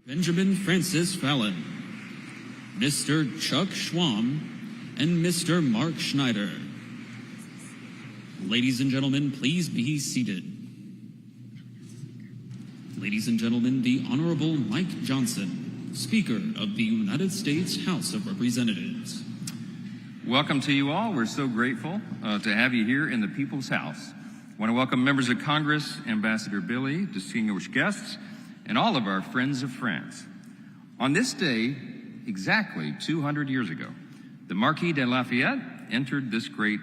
Benjamin Francis Fallon, Mr. Chuck Schwam, and Mr. Mark Schneider. Ladies and gentlemen, please be seated. Ladies and gentlemen, the Honorable Mike Johnson, Speaker of the United States House of Representatives. Welcome to you all. We're so grateful to have you here in the People's House. I want to welcome members of Congress, Ambassador Bili, distinguished guests, and all of our friends of France. On this day, exactly 200 years ago, the Marquis de Lafayette entered this great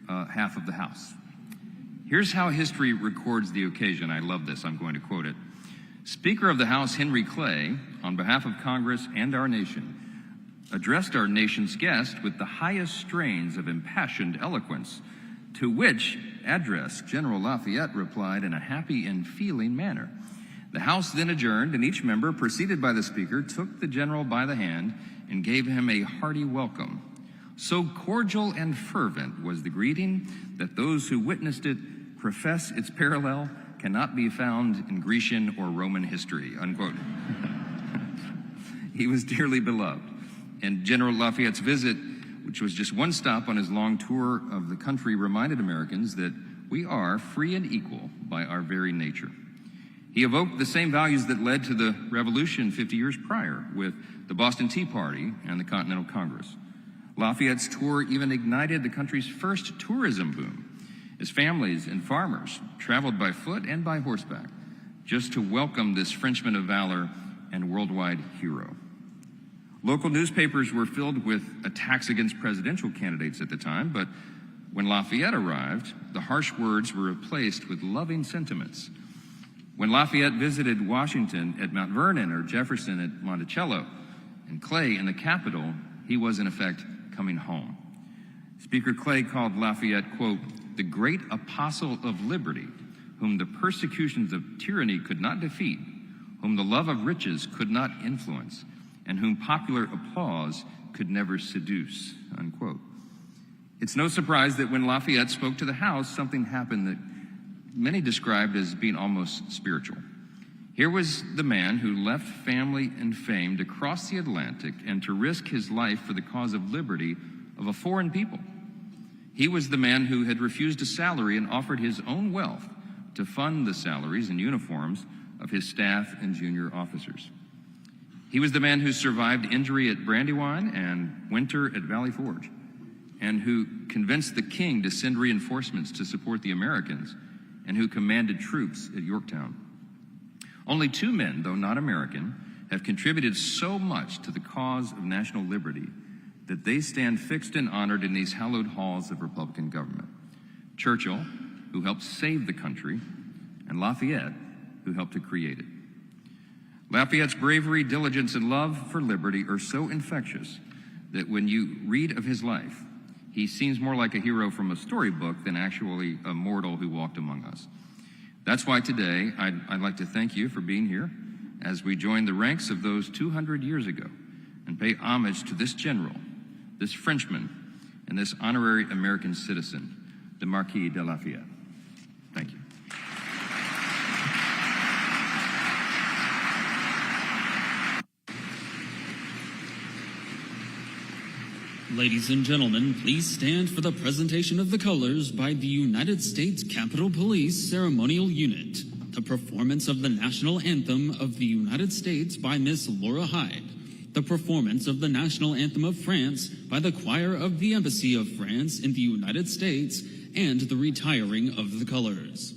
half of the House. Here's how history records the occasion. I love this. I'm going to quote it. Speaker of the House Henry Clay, on behalf of Congress and our nation, addressed our nation's guest with the highest strains of impassioned eloquence, to which address General Lafayette replied in a happy and feeling manner. The House then adjourned, and each member, preceded by the Speaker, took the General by the hand and gave him a hearty welcome. So cordial and fervent was the greeting that those who witnessed it profess its parallel cannot be found in Grecian or Roman history, unquote. He was dearly beloved, and General Lafayette's visit, which was just one stop on his long tour of the country, reminded Americans that we are free and equal by our very nature. He evoked the same values that led to the Revolution 50 years prior with the Boston Tea Party and the Continental Congress. Lafayette's tour even ignited the country's first tourism boom, as families and farmers traveled by foot and by horseback just to welcome this Frenchman of valor and worldwide hero. Local newspapers were filled with attacks against presidential candidates at the time, but when Lafayette arrived, the harsh words were replaced with loving sentiments. When Lafayette visited Washington at Mount Vernon or Jefferson at Monticello and Clay in the Capitol, he was in effect coming home. Speaker Clay called Lafayette, quote, the great apostle of liberty, whom the persecutions of tyranny could not defeat, whom the love of riches could not influence, and whom popular applause could never seduce, unquote. It's no surprise that when Lafayette spoke to the House, something happened that many described as being almost spiritual. Here was the man who left family and fame to cross the Atlantic and to risk his life for the cause of liberty of a foreign people. He was the man who had refused a salary and offered his own wealth to fund the salaries and uniforms of his staff and junior officers. He was the man who survived injury at Brandywine and winter at Valley Forge, and who convinced the king to send reinforcements to support the Americans, and who commanded troops at Yorktown. Only two men, though not American, have contributed so much to the cause of national liberty that they stand fixed and honored in these hallowed halls of Republican government. Churchill, who helped save the country, and Lafayette, who helped to create it. Lafayette's bravery, diligence, and love for liberty are so infectious that when you read of his life, he seems more like a hero from a storybook than actually a mortal who walked among us. That's why today I'd like to thank you for being here as we join the ranks of those 200 years ago and pay homage to this general, this Frenchman, and this honorary American citizen, the Marquis de Lafayette. Thank you. Ladies and gentlemen, please stand for the presentation of the colors by the United States Capitol Police Ceremonial Unit, the performance of the National Anthem of the United States by Miss Laura Hyde, the performance of the National Anthem of France by the Choir of the Embassy of France in the United States, and the retiring of the colors.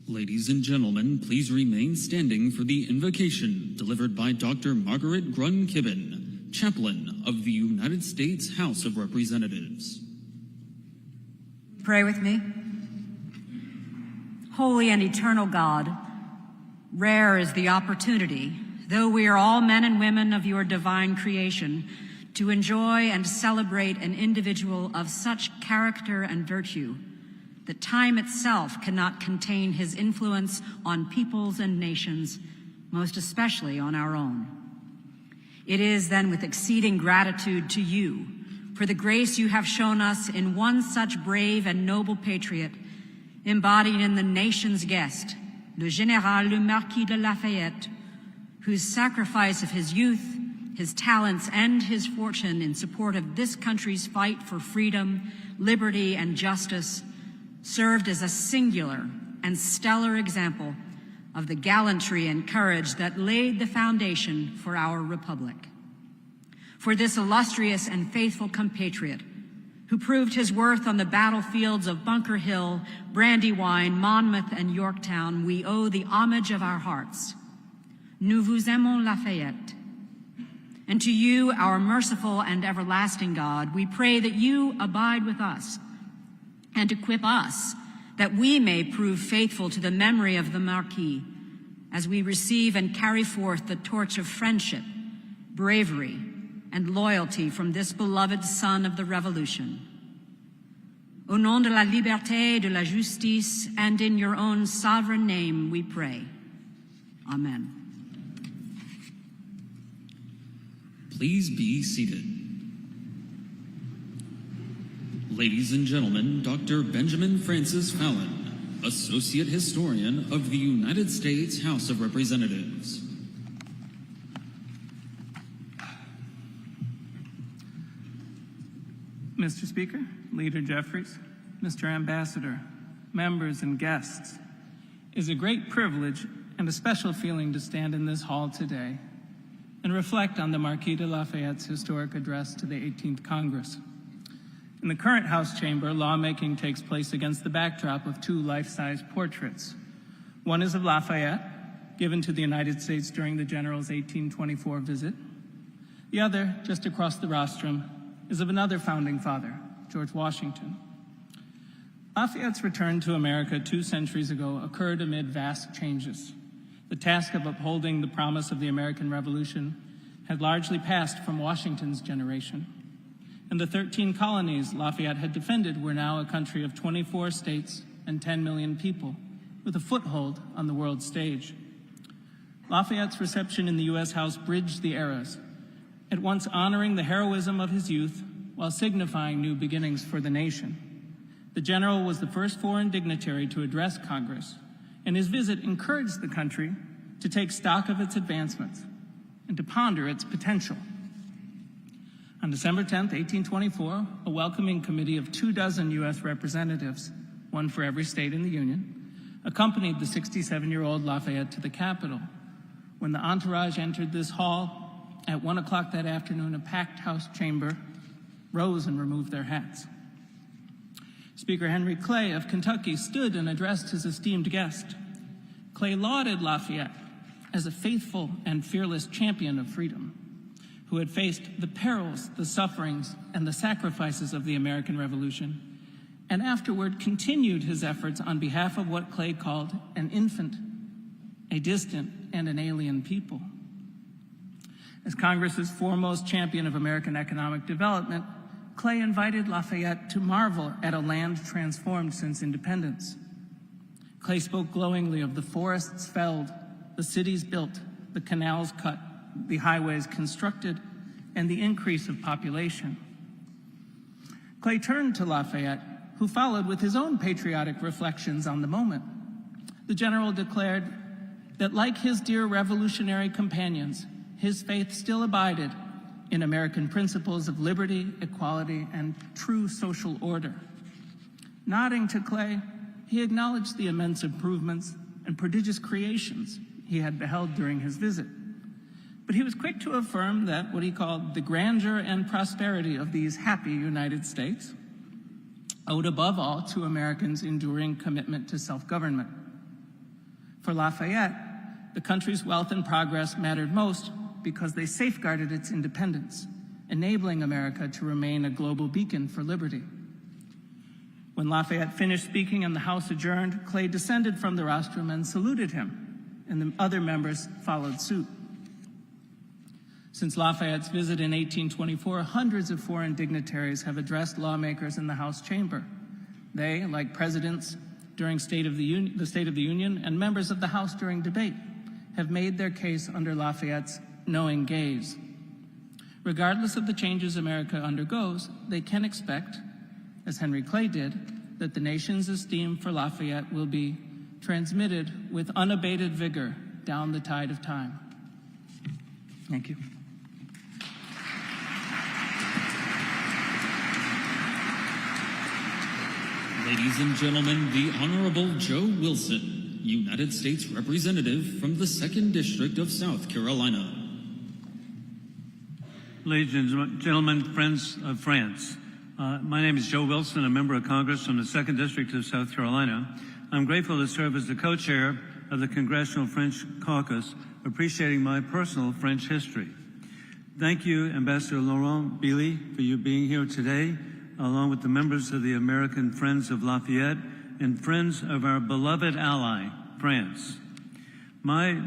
Ladies and gentlemen, please remain standing for the invocation delivered by Dr. Margaret Grun-Kibben, Chaplain of the United States House of Representatives. Pray with me. Holy and eternal God, rare is the opportunity, though we are all men and women of your divine creation, to enjoy and celebrate an individual of such character and virtue that time itself cannot contain his influence on peoples and nations, most especially on our own. It is then with exceeding gratitude to you for the grace you have shown us in one such brave and noble patriot, embodied in the nation's guest, le Général le Marquis de Lafayette, whose sacrifice of his youth, his talents, and his fortune in support of this country's fight for freedom, liberty, and justice served as a singular and stellar example of the gallantry and courage that laid the foundation for our republic. For this illustrious and faithful compatriot, who proved his worth on the battlefields of Bunker Hill, Brandywine, Monmouth, and Yorktown, we owe the homage of our hearts. Nous vous aimons, Lafayette. And to you, our merciful and everlasting God, we pray that you abide with us and equip us, that we may prove faithful to the memory of the Marquis as we receive and carry forth the torch of friendship, bravery, and loyalty from this beloved son of the Revolution. Au nom de la liberté et de la justice, and in your own sovereign name we pray. Amen. Please be seated. Ladies and gentlemen, Dr. Benjamin Francis Fallon, Associate Historian of the United States House of Representatives. Mr. Speaker, Leader Jeffries, Mr. Ambassador, members and guests, it is a great privilege and a special feeling to stand in this hall today and reflect on the Marquis de Lafayette's historic address to the 18th Congress. In the current House chamber, lawmaking takes place against the backdrop of two life-size portraits. One is of Lafayette, given to the United States during the General's 1824 visit. The other, just across the rostrum, is of another founding father, George Washington. Lafayette's return to America 2 centuries ago occurred amid vast changes. The task of upholding the promise of the American Revolution had largely passed from Washington's generation, and the 13 colonies Lafayette had defended were now a country of 24 states and 10 million people, with a foothold on the world stage. Lafayette's reception in the U.S. House bridged the eras, at once honoring the heroism of his youth while signifying new beginnings for the nation. The general was the first foreign dignitary to address Congress, and his visit encouraged the country to take stock of its advancements and to ponder its potential. On December 10, 1824, a welcoming committee of 24 U.S. representatives, one for every state in the Union, accompanied the 67-year-old Lafayette to the Capitol. When the entourage entered this hall at 1 o'clock that afternoon, a packed House chamber rose and removed their hats. Speaker Henry Clay of Kentucky stood and addressed his esteemed guest. Clay lauded Lafayette as a faithful and fearless champion of freedom, who had faced the perils, the sufferings, and the sacrifices of the American Revolution, and afterward continued his efforts on behalf of what Clay called an infant, a distant, and an alien people. As Congress's foremost champion of American economic development, Clay invited Lafayette to marvel at a land transformed since independence. Clay spoke glowingly of the forests felled, the cities built, the canals cut, the highways constructed, and the increase of population. Clay turned to Lafayette, who followed with his own patriotic reflections on the moment. The general declared that, like his dear revolutionary companions, his faith still abided in American principles of liberty, equality, and true social order. Nodding to Clay, he acknowledged the immense improvements and prodigious creations he had beheld during his visit. But he was quick to affirm that what he called the grandeur and prosperity of these happy United States owed above all to Americans' enduring commitment to self-government. For Lafayette, the country's wealth and progress mattered most because they safeguarded its independence, enabling America to remain a global beacon for liberty. When Lafayette finished speaking and the House adjourned, Clay descended from the rostrum and saluted him, and the other members followed suit. Since Lafayette's visit in 1824, hundreds of foreign dignitaries have addressed lawmakers in the House chamber. They, like presidents during the State of the Union and members of the House during debate, have made their case under Lafayette's knowing gaze. Regardless of the changes America undergoes, they can expect, as Henry Clay did, that the nation's esteem for Lafayette will be transmitted with unabated vigor down the tide of time. Thank you. Ladies and gentlemen, the Honorable Joe Wilson, United States Representative from the 2nd District of South Carolina. Ladies and gentlemen, friends of France, my name is Joe Wilson, a member of Congress from the 2nd District of South Carolina. I'm grateful to serve as the co-chair of the Congressional French Caucus, appreciating my personal French history. Thank you, Ambassador Laurent, Bili, for you being here today, along with the members of the American Friends of Lafayette and friends of our beloved ally, France. My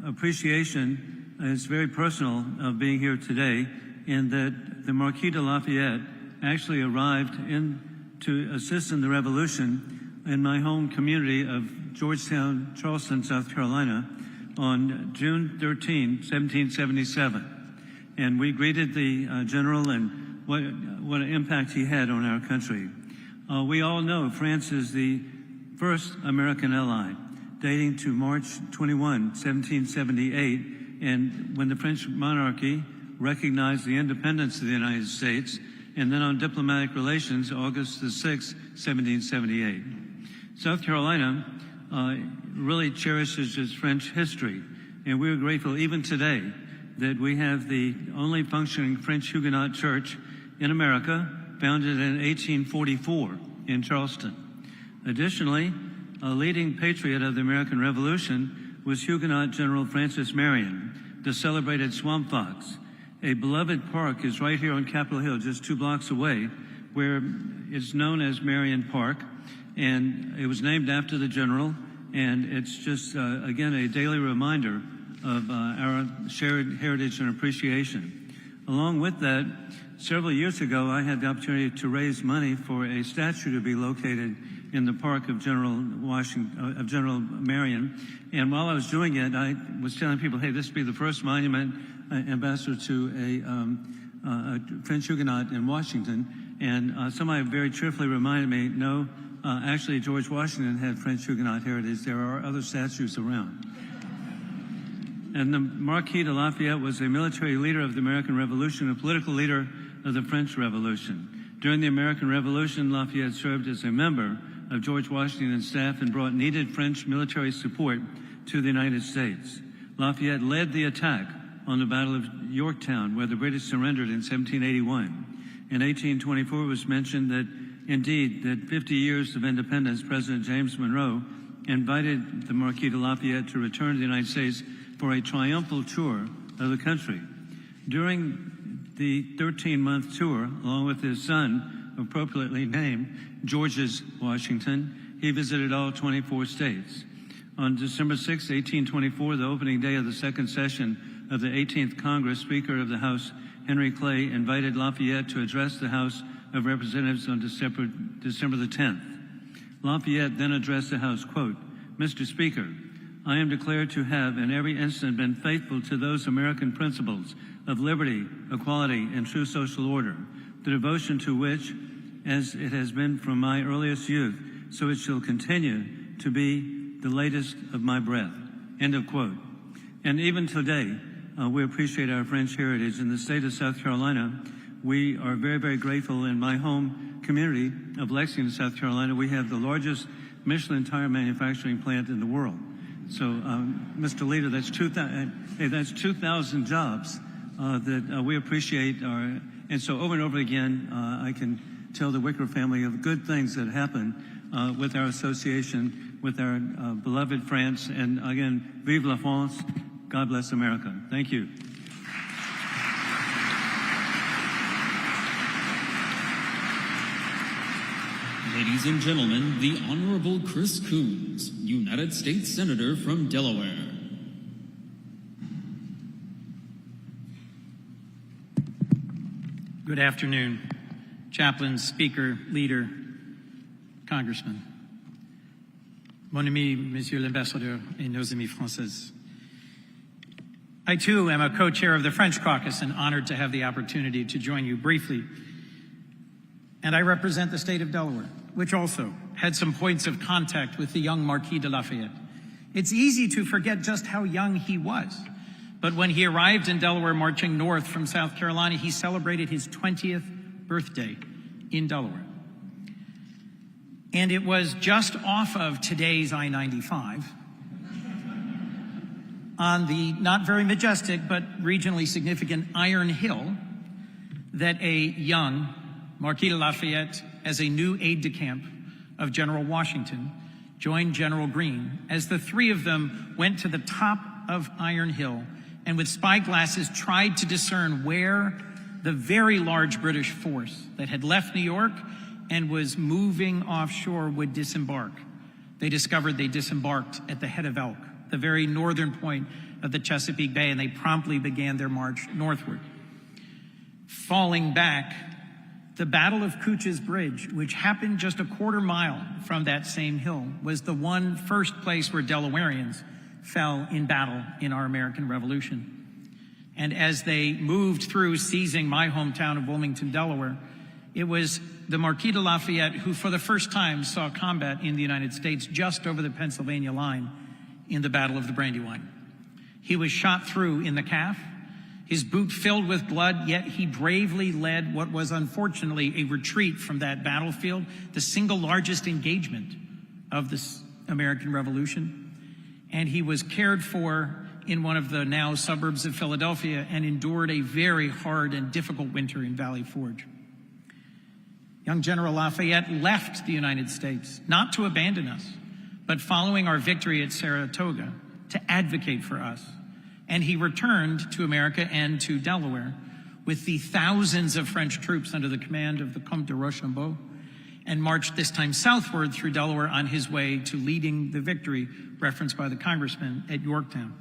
appreciation is very personal of being here today, in that the Marquis de Lafayette actually arrived to assist in the revolution in my home community of Georgetown, Charleston, South Carolina, on June 13, 1777. And we greeted the general and what an impact he had on our country. We all know France is the first American ally, dating to March 21, 1778, and when the French monarchy recognized the independence of the United States, and then on diplomatic relations, August the 6th, 1778. South Carolina really cherishes its French history, and we're grateful even today that we have the only functioning French Huguenot church in America, founded in 1844 in Charleston. Additionally, a leading patriot of the American Revolution was Huguenot General Francis Marion, the celebrated Swamp Fox. A beloved park is right here on Capitol Hill, just 2 blocks away, where it's known as Marion Park, and it was named after the general, and it's just, again, a daily reminder of our shared heritage and appreciation. Along with that, several years ago, I had the opportunity to raise money for a statue to be located in the park of General Marion. And while I was doing it, I was telling people, hey, this would be the first monument, ambassador, to a French Huguenot in Washington. And somebody very cheerfully reminded me, no, actually George Washington had French Huguenot heritage. There are other statues around. And the Marquis de Lafayette was a military leader of the American Revolution, a political leader of the French Revolution. During the American Revolution, Lafayette served as a member of George Washington's staff and brought needed French military support to the United States. Lafayette led the attack on the Battle of Yorktown, where the British surrendered in 1781. In 1824, it was mentioned that, indeed, that 50 years of independence, President James Monroe invited the Marquis de Lafayette to return to the United States for a triumphal tour of the country. During the 13-month tour, along with his son, appropriately named Georges Washington, he visited all 24 states. On December 6, 1824, the opening day of the second session of the 18th Congress, Speaker of the House, Henry Clay, invited Lafayette to address the House of Representatives on December the 10th. Lafayette then addressed the House, quote, "Mr. Speaker, I am declared to have in every instant been faithful to those American principles of liberty, equality, and true social order, the devotion to which, as it has been from my earliest youth, so it shall continue to be the latest of my breath." End of quote. And even today, we appreciate our French heritage. In the state of South Carolina, we are very, very grateful. In my home community of Lexington, South Carolina, we have the largest Michelin tire manufacturing plant in the world. So, Mr. Leader, that's 2,000 jobs that we appreciate. And so over and over again, I can tell the Wicker family of good things that happen with our association with our beloved France. And again, vive la France, God bless America. Thank you. Ladies and gentlemen, the Honorable Chris Coons, United States Senator from Delaware. Good afternoon, chaplains, speaker, leader, congressman. Mon ami, Monsieur l'Ambassadeur, et nos amis français. I too am a co-chair of the French caucus and honored to have the opportunity to join you briefly. And I represent the state of Delaware, which also had some points of contact with the young Marquis de Lafayette. It's easy to forget just how young he was. But when he arrived in Delaware marching north from South Carolina, he celebrated his 20th birthday in Delaware. And it was just off of today's I-95 on the not very majestic but regionally significant Iron Hill that a young Marquis de Lafayette, as a new aide-de-camp of General Washington, joined General Greene as the three of them went to the top of Iron Hill and with spyglasses tried to discern where the very large British force that had left New York and was moving offshore would disembark. They discovered they disembarked at the head of Elk, the very northern point of the Chesapeake Bay, and they promptly began their march northward. Falling back, the Battle of Couch's Bridge, which happened just a quarter mile from that same hill, was the one first place where Delawareans fell in battle in our American Revolution. And as they moved through, seizing my hometown of Wilmington, Delaware, it was the Marquis de Lafayette who for the first time saw combat in the United States just over the Pennsylvania line in the Battle of the Brandywine. He was shot through in the calf, his boot filled with blood, yet he bravely led what was unfortunately a retreat from that battlefield, the single largest engagement of this American Revolution. And he was cared for in one of the now suburbs of Philadelphia and endured a very hard and difficult winter in Valley Forge. Young General Lafayette left the United States, not to abandon us, but following our victory at Saratoga, to advocate for us. And he returned to America and to Delaware with the thousands of French troops under the command of the Comte de Rochambeau, and marched this time southward through Delaware on his way to leading the victory referenced by the congressman at Yorktown.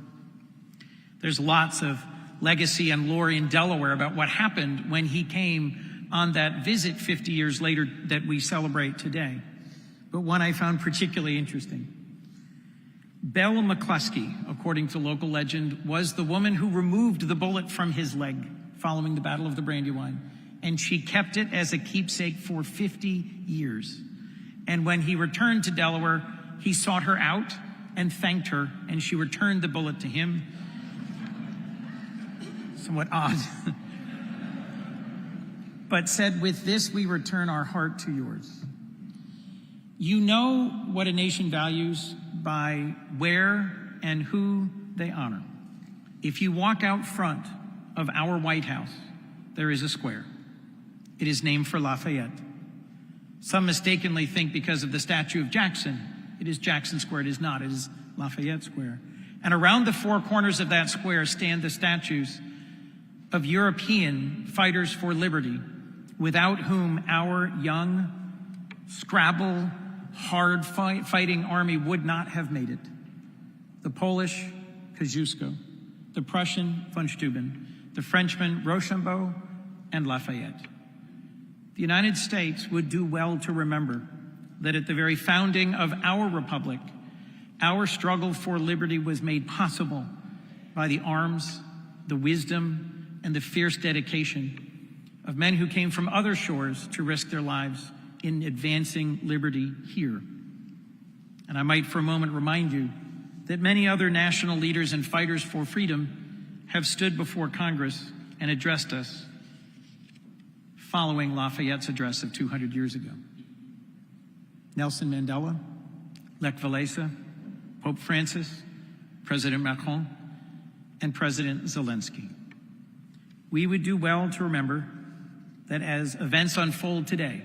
There's lots of legacy and lore in Delaware about what happened when he came on that visit 50 years later that we celebrate today, but one I found particularly interesting. Belle McCluskey, according to local legend, was the woman who removed the bullet from his leg following the Battle of the Brandywine, and she kept it as a keepsake for 50 years. And when he returned to Delaware, he sought her out and thanked her, and she returned the bullet to him. Somewhat odd. But said, "With this, we return our heart to yours." You know what a nation values by where and who they honor. If you walk out front of our White House, there is a square. It is named for Lafayette. Some mistakenly think because of the statue of Jackson, it is Jackson Square. It is not. It is Lafayette Square. And around the four corners of that square stand the statues of European fighters for liberty, without whom our young, Scrabble, hard fighting army would not have made it. The Polish, Kosciuszko, the Prussian, von Steuben, the Frenchman, Rochambeau, and Lafayette. The United States would do well to remember that at the very founding of our republic, our struggle for liberty was made possible by the arms, the wisdom, and the fierce dedication of men who came from other shores to risk their lives in advancing liberty here. And I might for a moment remind you that many other national leaders and fighters for freedom have stood before Congress and addressed us following Lafayette's address of 200 years ago. Nelson Mandela, Lech Walesa, Pope Francis, President Macron, and President Zelensky. We would do well to remember that as events unfold today,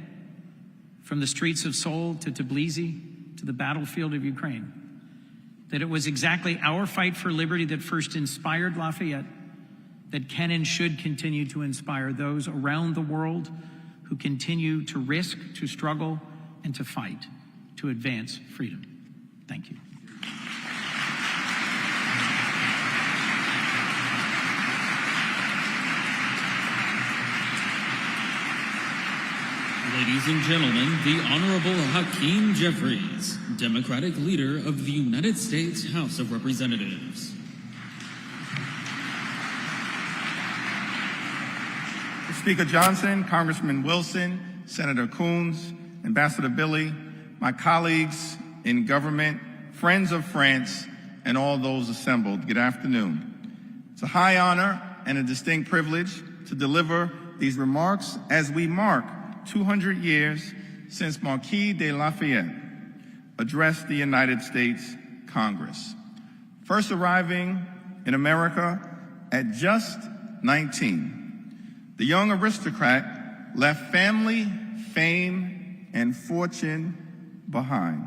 from the streets of Seoul to Tbilisi, to to the battlefield of Ukraine, that it was exactly our fight for liberty that first inspired Lafayette, that can and should continue to inspire those around the world who continue to risk, to struggle, and to fight to advance freedom. Thank you. Ladies and gentlemen, the Honorable Hakeem Jeffries, Democratic Leader of the United States House of Representatives. Speaker Johnson, Congressman Wilson, Senator Coons, Ambassador Bili, my colleagues in government, friends of France, and all those assembled, good afternoon. It's a high honor and a distinct privilege to deliver these remarks as we mark 200 years since Marquis de Lafayette addressed the United States Congress, first arriving in America at just 19. The young aristocrat left family, fame, and fortune behind,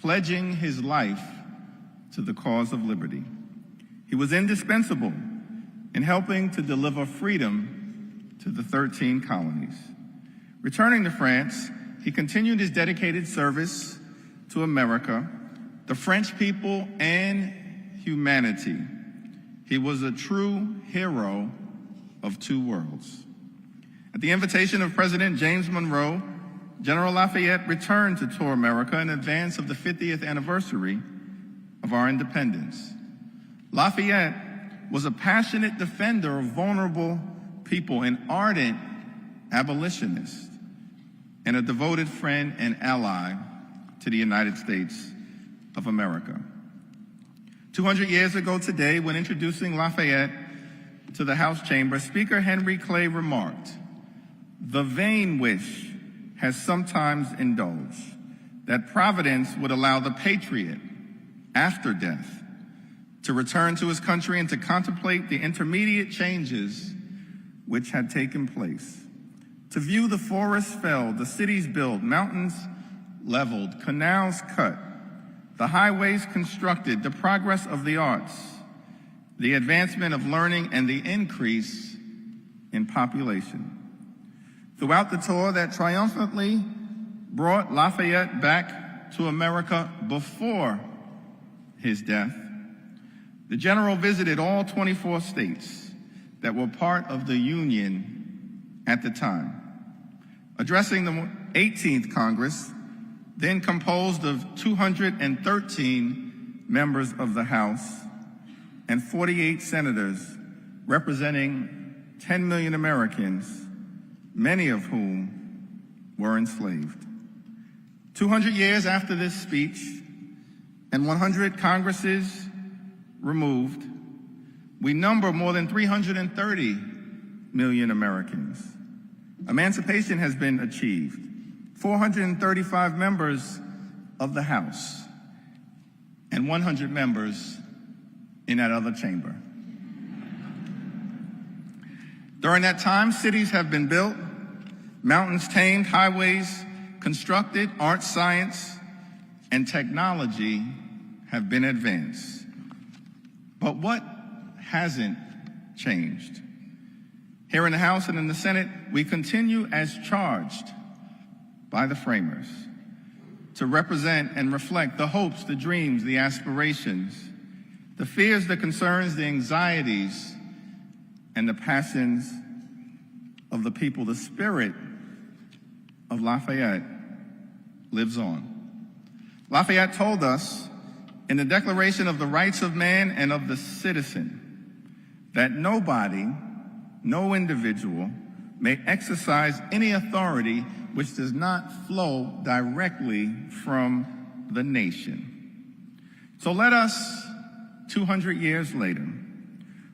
pledging his life to the cause of liberty. He was indispensable in helping to deliver freedom to the 13 colonies. Returning to France, he continued his dedicated service to America, the French people, and humanity. He was a true hero of two worlds. At the invitation of President James Monroe, General Lafayette returned to tour America in advance of the 50th anniversary of our independence. Lafayette was a passionate defender of vulnerable people, an ardent abolitionist, and a devoted friend and ally to the United States of America. 200 years ago today, when introducing Lafayette to the House chamber, Speaker Henry Clay remarked, "The vain wish has sometimes indulged that Providence would allow the patriot, after death, to return to his country and to contemplate the intermediate changes which had taken place. To view the forests felled, the cities built, mountains leveled, canals cut, the highways constructed, the progress of the arts, the advancement of learning, and the increase in population." Throughout the tour that triumphantly brought Lafayette back to America before his death, the general visited all 24 states that were part of the Union at the time. Addressing the 18th Congress, then composed of 213 members of the House and 48 senators representing 10 million Americans, many of whom were enslaved. 200 years after this speech and 100 Congresses removed, we number more than 330 million Americans. Emancipation has been achieved. 435 members of the House and 100 members in that other chamber. During that time, cities have been built, mountains tamed, highways constructed, art, science, and technology have been advanced. But what hasn't changed? Here in the House and in the Senate, we continue as charged by the framers to represent and reflect the hopes, the dreams, the aspirations, the fears, the concerns, the anxieties, and the passions of the people. The spirit of Lafayette lives on. Lafayette told us in the Declaration of the Rights of Man and of the Citizen that nobody, no individual, may exercise any authority which does not flow directly from the nation. So let us, 200 years later,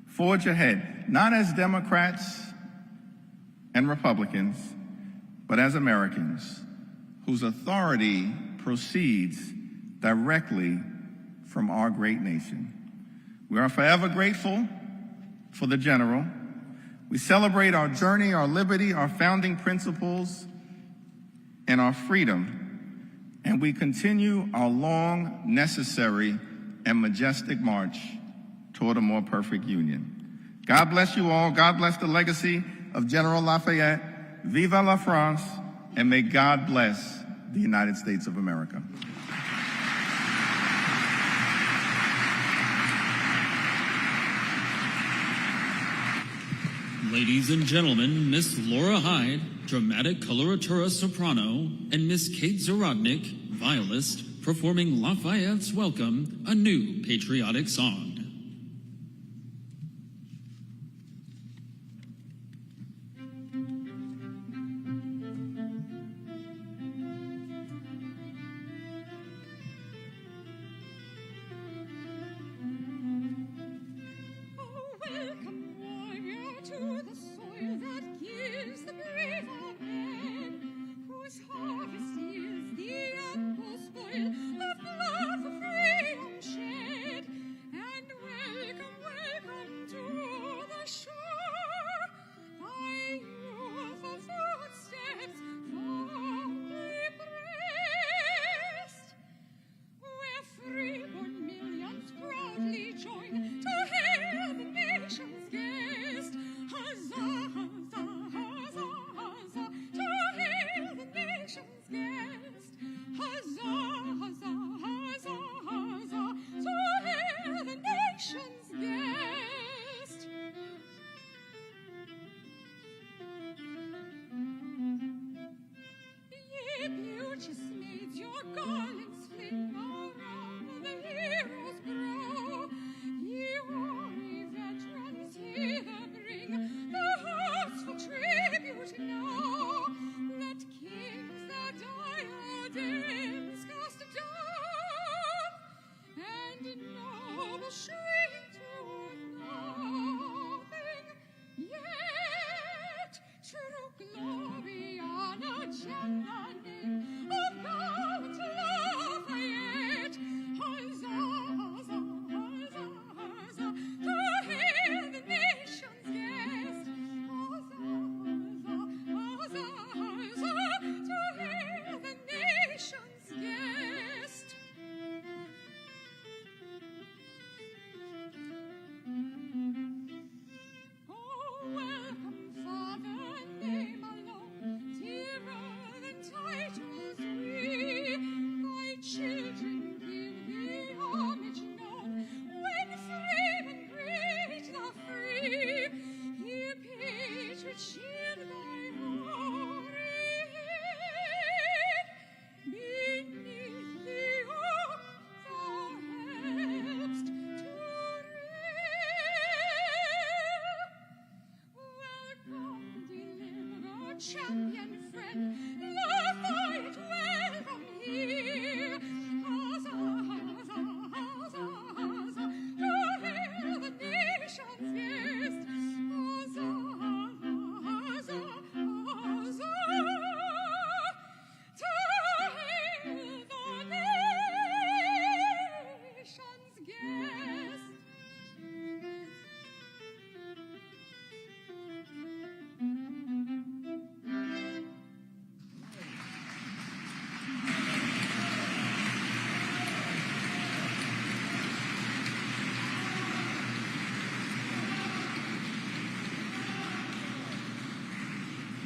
forge ahead, not as Democrats and Republicans, but as Americans whose authority proceeds directly from our great nation. We are forever grateful for the General. We celebrate our journey, our liberty, our founding principles, and our freedom and we continue our long, necessary, and majestic march toward a more perfect union. God bless you all. God bless the legacy of General Lafayette. Viva la France, and may God bless the United States of America. Ladies and gentlemen, Miss Laura Hyde, dramatic coloratura soprano, and Miss Kate Zarodnik, violist, performing Lafayette's Welcome, a new patriotic song. Champion friend, Lafayette, welcome here. Huzzah, huzzah, huzzah, to hail the nation's guest. Huzzah, huzzah, huzzah, to hail the nation's guest.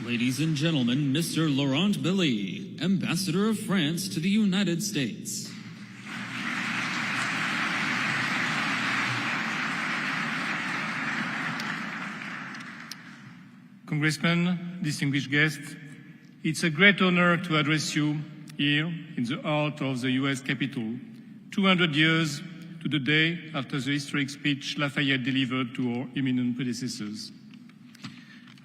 Ladies and gentlemen, Mr. Laurent Bili, Ambassador of France to the United States. Congressman, distinguished guests, it's a great honor to address you here in the heart of the U.S. Capitol, 200 years to the day after the historic speech Lafayette delivered to our eminent predecessors.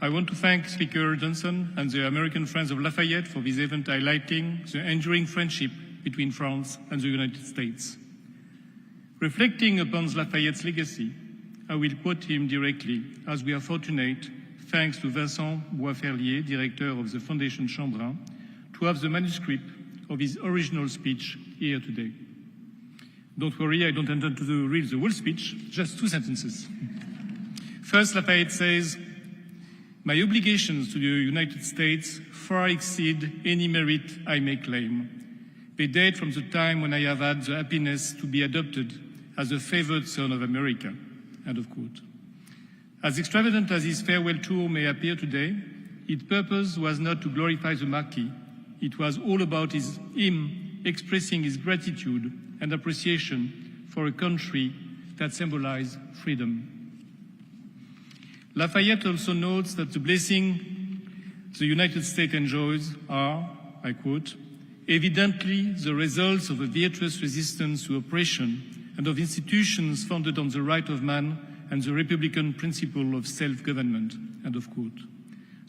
I want to thank Speaker Johnson and the American Friends of Lafayette for this event highlighting the enduring friendship between France and the United States. Reflecting upon Lafayette's legacy, I will quote him directly, as we are fortunate, thanks to Vincent Boisferlier, director of the Fondation Chambrun, to have the manuscript of his original speech here today. Don't worry, I don't intend to read the whole speech, just 2 sentences. First, Lafayette says, "My obligations to the United States far exceed any merit I may claim. They date from the time when I have had the happiness to be adopted as a favored son of America." End of quote. As extravagant as his farewell tour may appear today, its purpose was not to glorify the Marquis. It was all about him expressing his gratitude and appreciation for a country that symbolized freedom. Lafayette also notes that the blessing the United States enjoys are, I quote, "evidently the results of a virtuous resistance to oppression and of institutions founded on the right of man and the republican principle of self-government." End of quote.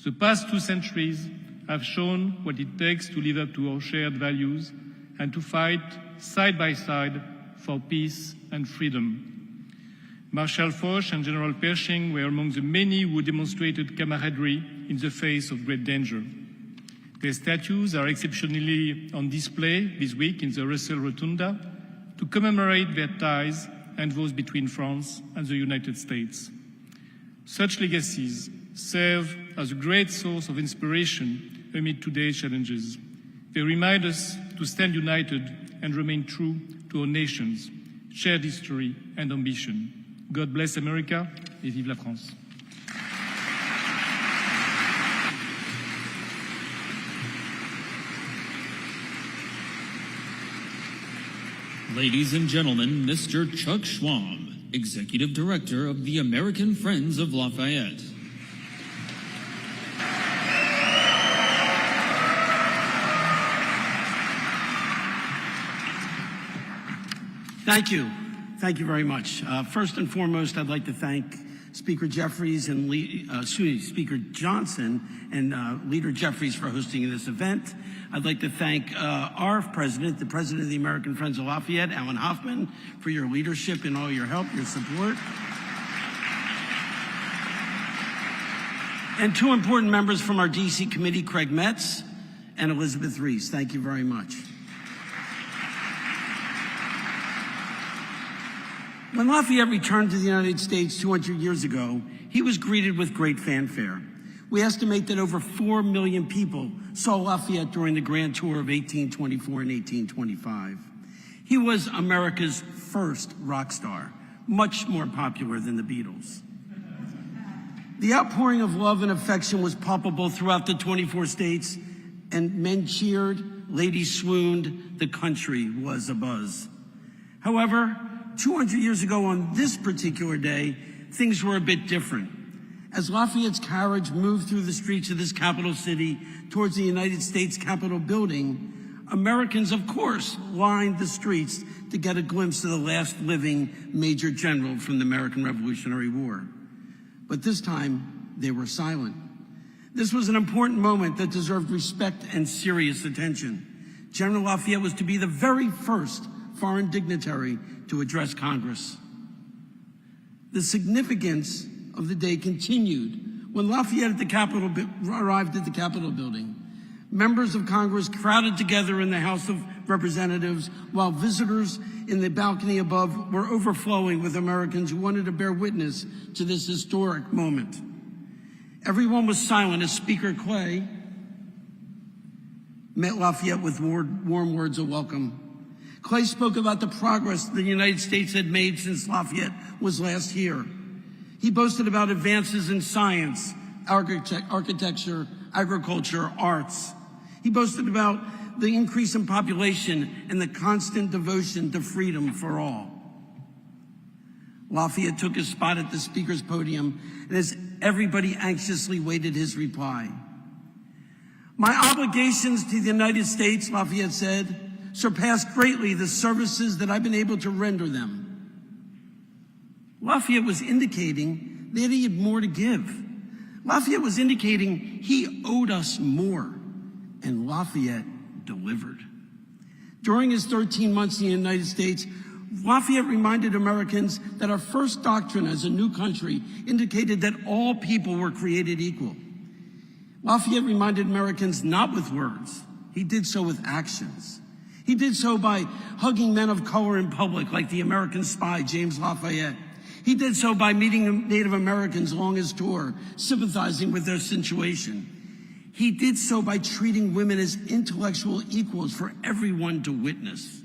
The past 2 centuries have shown what it takes to live up to our shared values and to fight side by side for peace and freedom. Marshal Foch and General Pershing were among the many who demonstrated camaraderie in the face of great danger. Their statues are exceptionally on display this week in the Russell Rotunda to commemorate their ties and those between France and the United States. Such legacies serve as a great source of inspiration amid today's challenges. They remind us to stand united and remain true to our nation's shared history and ambition. God bless America et vive la France. Ladies and gentlemen, Mr. Chuck Schwab, Executive Director of the American Friends of Lafayette. Thank you. Thank you very much. First and foremost, I'd like to thank Speaker Jeffries and Speaker Johnson and Leader Jeffries for hosting this event. I'd like to thank our president, the president of the American Friends of Lafayette, Alan Hoffman, for your leadership and all your help, your support. And 2 important members from our D.C. committee, Craig Metz and Elizabeth Reese. Thank you very much. When Lafayette returned to the United States 200 years ago, he was greeted with great fanfare. We estimate that over 4 million people saw Lafayette during the Grand Tour of 1824 and 1825. He was America's first rock star, much more popular than the Beatles. The outpouring of love and affection was palpable throughout the 24 states, and men cheered, ladies swooned, the country was abuzz. However, 200 years ago on this particular day, things were a bit different. As Lafayette's carriage moved through the streets of this capital city towards the United States Capitol building, Americans, of course, lined the streets to get a glimpse of the last living major general from the American Revolutionary War. But this time, they were silent. This was an important moment that deserved respect and serious attention. General Lafayette was to be the very first foreign dignitary to address Congress. The significance of the day continued when Lafayette arrived at the Capitol building. Members of Congress crowded together in the House of Representatives, while visitors in the balcony above were overflowing with Americans who wanted to bear witness to this historic moment. Everyone was silent as Speaker Clay met Lafayette with warm words of welcome. Clay spoke about the progress the United States had made since Lafayette was last here. He boasted about advances in science, architecture, agriculture, arts. He boasted about the increase in population and the constant devotion to freedom for all. Lafayette took his spot at the speaker's podium, and as everybody anxiously waited his reply. "My obligations to the United States," Lafayette said, "surpass greatly the services that I've been able to render them." Lafayette was indicating that he had more to give. Lafayette was indicating he owed us more, and Lafayette delivered. During his 13 months in the United States, Lafayette reminded Americans that our first doctrine as a new country indicated that all people were created equal. Lafayette reminded Americans not with words, he did so with actions. He did so by hugging men of color in public, like the American spy, James Lafayette. He did so by meeting Native Americans along his tour, sympathizing with their situation. He did so by treating women as intellectual equals for everyone to witness.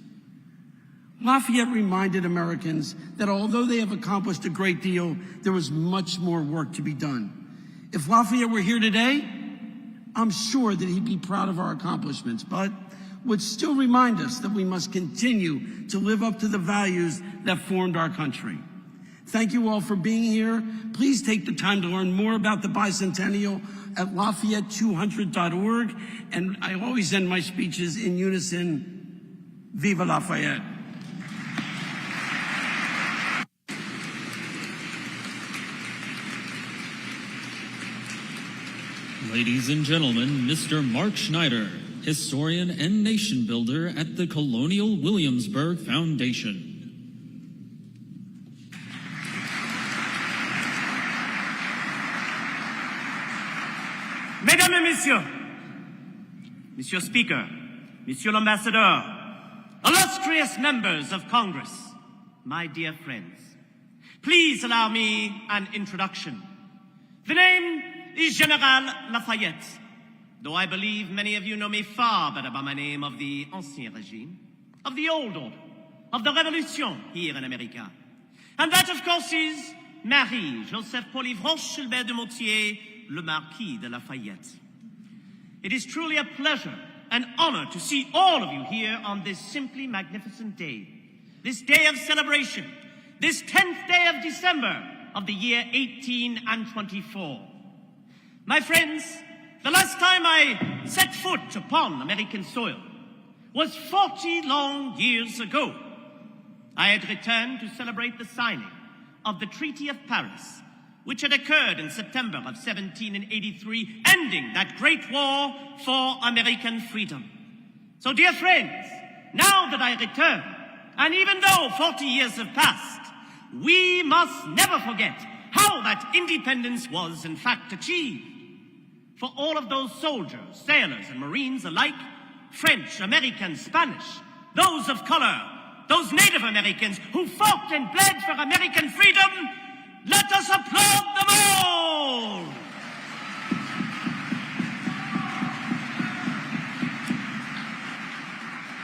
Lafayette reminded Americans that although they have accomplished a great deal, there was much more work to be done. If Lafayette were here today, I'm sure that he'd be proud of our accomplishments, but would still remind us that we must continue to live up to the values that formed our country. Thank you all for being here. Please take the time to learn more about the bicentennial at Lafayette200.org. And I always end my speeches in unison, Viva Lafayette. Ladies and gentlemen, Mr. Mark Schneider, historian and nation builder at the Colonial Williamsburg Foundation. Mesdames et Messieurs, Monsieur Speaker, Monsieur l'Ambassadeur, illustrious members of Congress, my dear friends, please allow me an introduction. The name is General Lafayette, though I believe many of you know me far better by my name of the Ancien Régime, of the Old Order, of the Revolution here in America. And that, of course, is Marie-Joseph Polyvroche-Gilbert de Moutier, le Marquis de Lafayette. It is truly a pleasure and honor to see all of you here on this simply magnificent day, this day of celebration, this 10th day of December of the year 1824. My friends, the last time I set foot upon American soil was 40 long years ago. I had returned to celebrate the signing of the Treaty of Paris, which had occurred in September of 1783, ending that great war for American freedom. So, dear friends, now that I return, and even though 40 years have passed, we must never forget how that independence was in fact achieved. For all of those soldiers, sailors, and Marines alike, French, American, Spanish, those of color, those Native Americans who fought and bled for American freedom, let us applaud them all!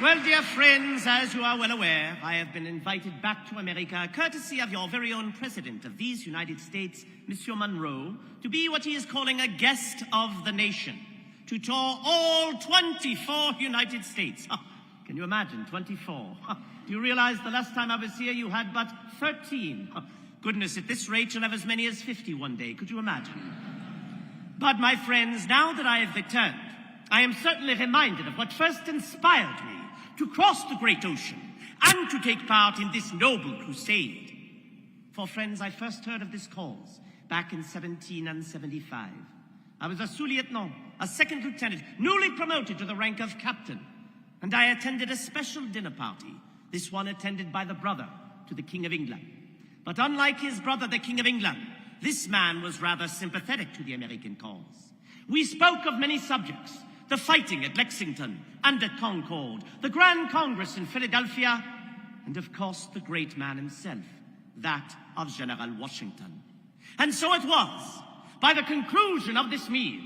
Well, dear friends, as you are well aware, I have been invited back to America, courtesy of your very own President of these United States, Monsieur Monroe, to be what he is calling a guest of the nation, to tour all 24 United States. Oh, can you imagine, 24? Do you realize the last time I was here you had but 13? Oh, goodness, at this rate you'll have as many as 50 one day. Could you imagine? But my friends, now that I have returned, I am certainly reminded of what first inspired me to cross the great ocean and to take part in this noble crusade. For friends, I first heard of this cause back in 1775. I was a sous-lieutenant, a second lieutenant, newly promoted to the rank of captain, and I attended a special dinner party, this one attended by the brother to the King of England. But unlike his brother, the King of England, this man was rather sympathetic to the American cause. We spoke of many subjects: the fighting at Lexington and at Concord, the Grand Congress in Philadelphia, and of course the great man himself, that of General Washington. And so it was, by the conclusion of this meal,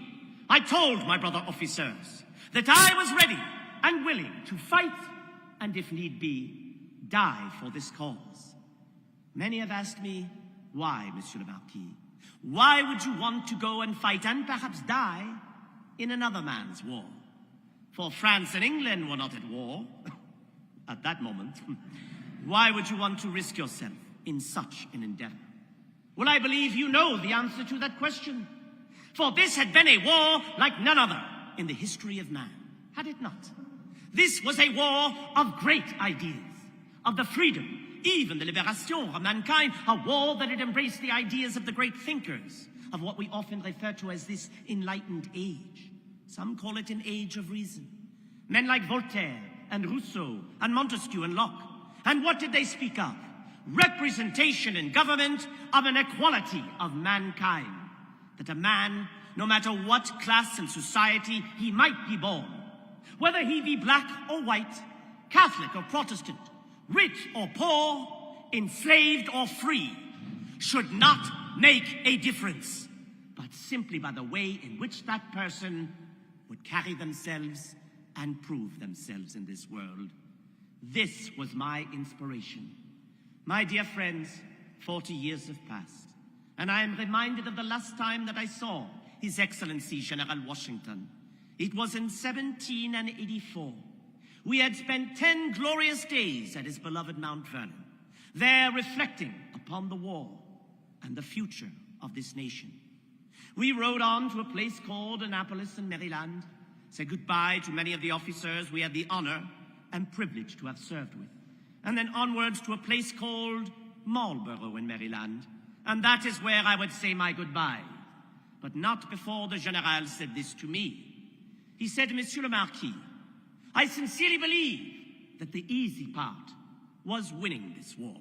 I told my brother officers that I was ready and willing to fight and, if need be, die for this cause. Many have asked me, why, Monsieur le Marquis? Why would you want to go and fight and perhaps die in another man's war? For France and England were not at war at that moment. Why would you want to risk yourself in such an endeavor? Well, I believe you know the answer to that question. For this had been a war like none other in the history of man, had it not? This was a war of great ideas, of the freedom, even the liberation of mankind, a war that had embraced the ideas of the great thinkers, of what we often refer to as this enlightened age. Some call it an age of reason. Men like Voltaire and Rousseau and Montesquieu and Locke. And what did they speak of? Representation in government of an equality of mankind. That a man, no matter what class in society he might be born, whether he be black or white, Catholic or Protestant, rich or poor, enslaved or free, should not make a difference, but simply by the way in which that person would carry themselves and prove themselves in this world. This was my inspiration. My dear friends, 40 years have passed, and I am reminded of the last time that I saw His Excellency General Washington. It was in 1784. We had spent 10 glorious days at his beloved Mount Vernon, there reflecting upon the war and the future of this nation. We rode on to a place called Annapolis in Maryland, said goodbye to many of the officers we had the honor and privilege to have served with, and then onwards to a place called Marlborough in Maryland, and that is where I would say my goodbye. But not before the General said this to me. He said, Monsieur le Marquis, I sincerely believe that the easy part was winning this war.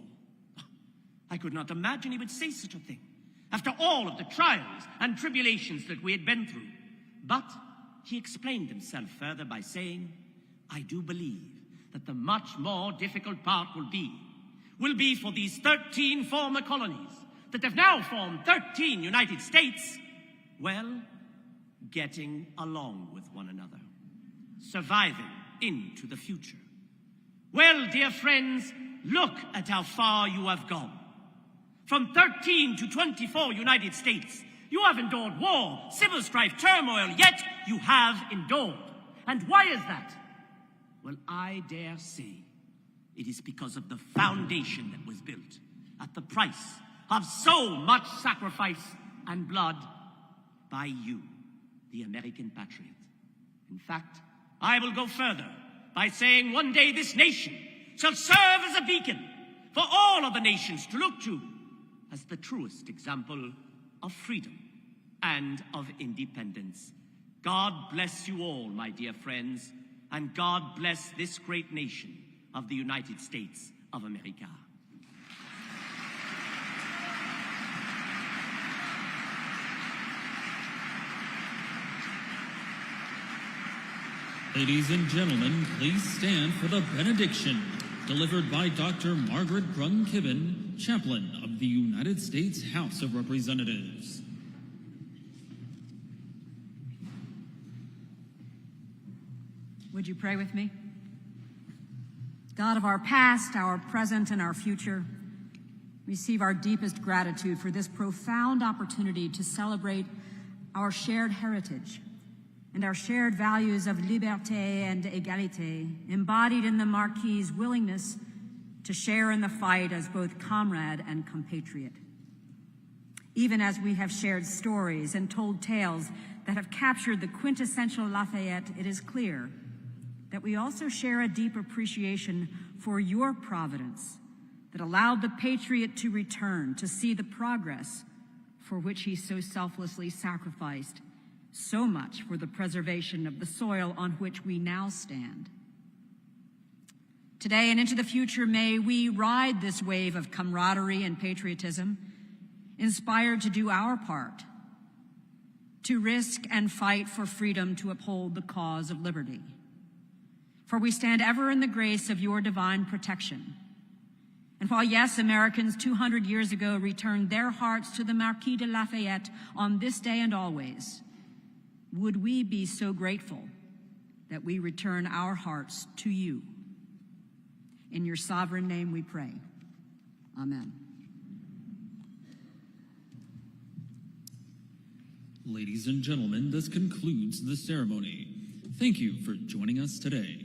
I could not imagine he would say such a thing after all of the trials and tribulations that we had been through. But he explained himself further by saying, I do believe that the much more difficult part will be for these 13 former colonies that have now formed 13 United States, well, getting along with one another, surviving into the future. Well, dear friends, look at how far you have gone. From 13 to 24 United States, you have endured war, civil strife, turmoil, yet you have endured. And why is that? Well, I dare say it is because of the foundation that was built at the price of so much sacrifice and blood by you, the American patriot. In fact, I will go further by saying one day this nation shall serve as a beacon for all other nations to look to as the truest example of freedom and of independence. God bless you all, my dear friends, and God bless this great nation of the United States of America. Ladies and gentlemen, please stand for the benediction, delivered by Dr. Margaret Grun-Kibben, Chaplain of the United States House of Representatives. Would you pray with me? God of our past, our present, and our future, receive our deepest gratitude for this profound opportunity to celebrate our shared heritage and our shared values of liberté and égalité, embodied in the Marquis' willingness to share in the fight as both comrade and compatriot. Even as we have shared stories and told tales that have captured the quintessential Lafayette, it is clear that we also share a deep appreciation for your providence that allowed the patriot to return to see the progress for which he so selflessly sacrificed so much for the preservation of the soil on which we now stand. Today and into the future, may we ride this wave of camaraderie and patriotism, inspired to do our part, to risk and fight for freedom, to uphold the cause of liberty. For we stand ever in the grace of your divine protection. And while, yes, Americans 200 years ago returned their hearts to the Marquis de Lafayette on this day and always, would we be so grateful that we return our hearts to you? In your sovereign name we pray. Amen. Ladies and gentlemen, this concludes the ceremony. Thank you for joining us today.